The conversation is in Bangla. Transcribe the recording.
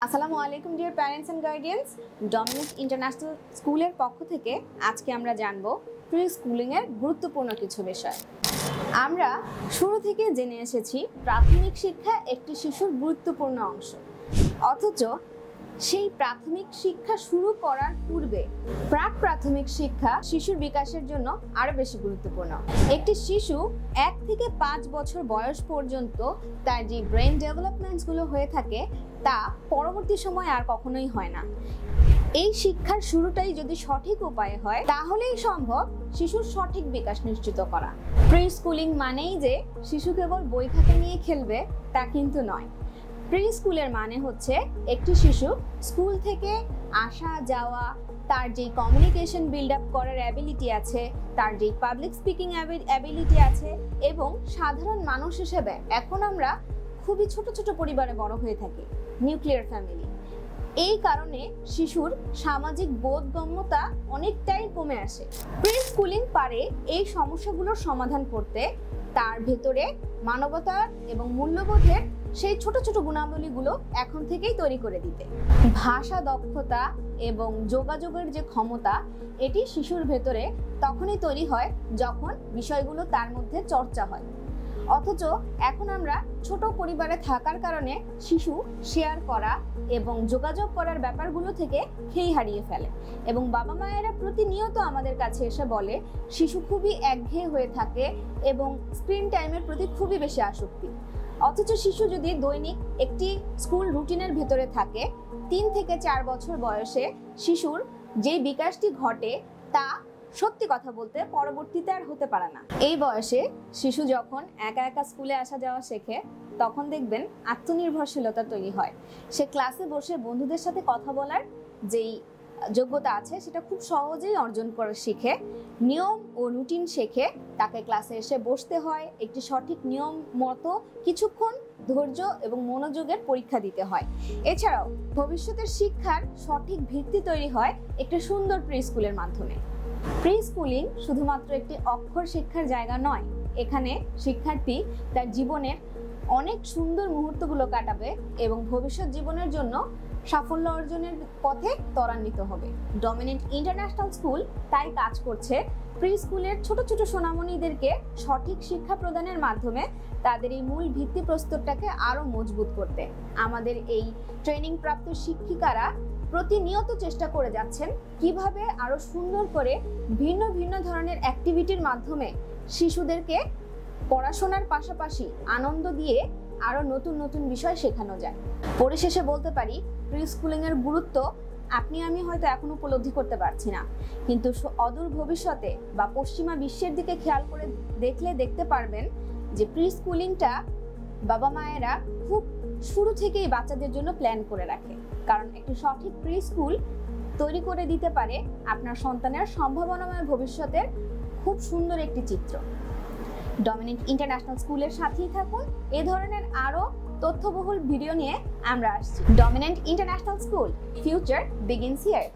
আসসালামু আলাইকুম dear parents and guardians. Dominic international স্কুলের পক্ষ থেকে আজকে আমরা জানবো প্রি স্কুলিং এর গুরুত্বপূর্ণ কিছু বিষয়। আমরা শুরু থেকে জেনে এসেছি প্রাথমিক শিক্ষা একটি শিশুর গুরুত্বপূর্ণ অংশ, অথচ সেই প্রাথমিক শিক্ষা শুরু করার পূর্বে প্রাক প্রাথমিক শিক্ষা শিশুর বিকাশের জন্য আরো বেশি গুরুত্বপূর্ণ। একটি শিশু 1 থেকে 5 বছর বয়স পর্যন্ত তার যে ব্রেন ডেভেলপমেন্টসগুলো হয়ে থাকে তা পরবর্তী সময় আর কখনোই হয় না। এই শিক্ষার শুরুটাই যদি সঠিক উপায়ে হয় তাহলেই সম্ভব শিশুর সঠিক বিকাশ নিশ্চিত করা। প্রি স্কুলিং মানেই যে শিশু কেবল বই খাতা নিয়ে খেলবে তা কিন্তু নয়। প্রি স্কুলের মানে হচ্ছে একটি শিশু স্কুল থেকে আসা যাওয়া, তার যে কমিউনিকেশন বিল্ড আপ করার অ্যাবিলিটি আছে, তার যে পাবলিক স্পিকিং অ্যাবিলিটি আছে, এবং সাধারণ মানুষ হিসেবে এখন আমরা খুবই ছোট ছোট পরিবারে বড় হয়ে থাকি, নিউক্লিয়ার ফ্যামিলি। এই কারণে শিশুর সামাজিক বোধগম্যতা অনেকটাই কমে আসে। প্রি স্কুলিং পারে এই সমস্যাগুলোর সমাধান করতে, তার ভেতরে মানবতা এবং মূল্যবোধের সেই ছোট ছোট গুণাবলীগুলো এখন থেকেই তৈরি করে দিতে। ভাষা দক্ষতা এবং যোগাযোগের যে ক্ষমতা, এটি শিশুর ভেতরে তখনই তৈরি হয় যখন বিষয়গুলো তার মধ্যে চর্চা হয়। অথচ এখন আমরা ছোট পরিবারে থাকার কারণে শিশু শেয়ার করা এবং যোগাযোগ করার ব্যাপারগুলো থেকে খেই হারিয়ে ফেলে, এবং বাবা মায়েরা প্রতিনিয়ত আমাদের কাছে এসে বলে শিশু খুবই একঘেয়ে হয়ে থাকে এবং স্ক্রিন টাইমের প্রতি খুবই বেশি আসক্তি। অথচ শিশু যদি দৈনিক একটি স্কুল রুটিনের ভেতরে থাকে, 3 থেকে 4 বছর বয়সে শিশুর যে বিকাশটি ঘটে তা সত্যি কথা বলতে পরবর্তীতে আর হতে পারে না। এই বয়সে শিশু যখন একা একা স্কুলে আসা যাওয়া শেখে তখন দেখবেন আত্মনির্ভরশীলতা তৈরি হয়। সে ক্লাসে বসে বন্ধুদের সাথে কথা বলার যেই যোগ্যতা আছে সেটা খুব সহজেই অর্জন করে শিখে, নিয়ম ও রুটিন শেখে। তাকে ক্লাসে এসে বসতে হয়, একটি সঠিক নিয়ম মতো কিছুক্ষণ ধৈর্য এবং মনোযোগের পরীক্ষা দিতে হয়। এছাড়াও ভবিষ্যতের শিক্ষার সঠিক ভিত্তি তৈরি হয় একটি সুন্দর প্রি স্কুলের মাধ্যমে। প্রি স্কুলিং শুধুমাত্র একটি অক্ষর শিক্ষার জায়গা নয়, এখানে শিক্ষার্থী তার জীবনের অনেক সুন্দর মুহূর্তগুলো কাটাবে এবং ভবিষ্যৎ জীবনের জন্য সাফল্য অর্জনের পথে ত্বরান্বিত হবে। ডমিনেন্ট ইন্টারন্যাশনাল স্কুল তাই কাজ করছে প্রি স্কুলের ছোট ছোট সোনামণিদেরকে সঠিক শিক্ষা প্রদানের মাধ্যমে তাদের এই মূল ভিত্তি প্রস্তরটাকে আরো মজবুত করতে। আমাদের এই ট্রেনিং প্রাপ্ত শিক্ষিকারা প্রতিনিয়ত চেষ্টা করে যাচ্ছেন কিভাবে আরো সুন্দর করে ভিন্ন ভিন্ন ধরনের অ্যাক্টিভিটির মাধ্যমে শিশুদেরকে পড়াশোনার পাশাপাশি আনন্দ দিয়ে আরো নতুন নতুন বিষয় শেখানো যায়। পরিশেষে বলতে পারি প্রি স্কুলিং এর গুরুত্ব আপনি আমি হয়তো এখন উপলব্ধি করতে পারছি না, কিন্তু অদূর ভবিষ্যতে বা পশ্চিমা বিশ্বের দিকে খেয়াল করে দেখলে দেখতে পারবেন যে প্রি স্কুলিংটা বাবা মায়েরা খুব শুরু থেকেই বাচ্চাদের জন্য প্ল্যান করে রাখে, কারণ একটি সঠিক প্রি স্কুল তৈরি করে দিতে পারে আপনার সন্তানের সম্ভাবনাময় ভবিষ্যতের খুব সুন্দর একটি চিত্র। ডমিনেন্ট ইন্টারন্যাশনাল স্কুলের সাথেই থাকুন, এ ধরনের আরো তথ্যবহুল ভিডিও নিয়ে আমরা আসছি। Dominant international school, future begins here.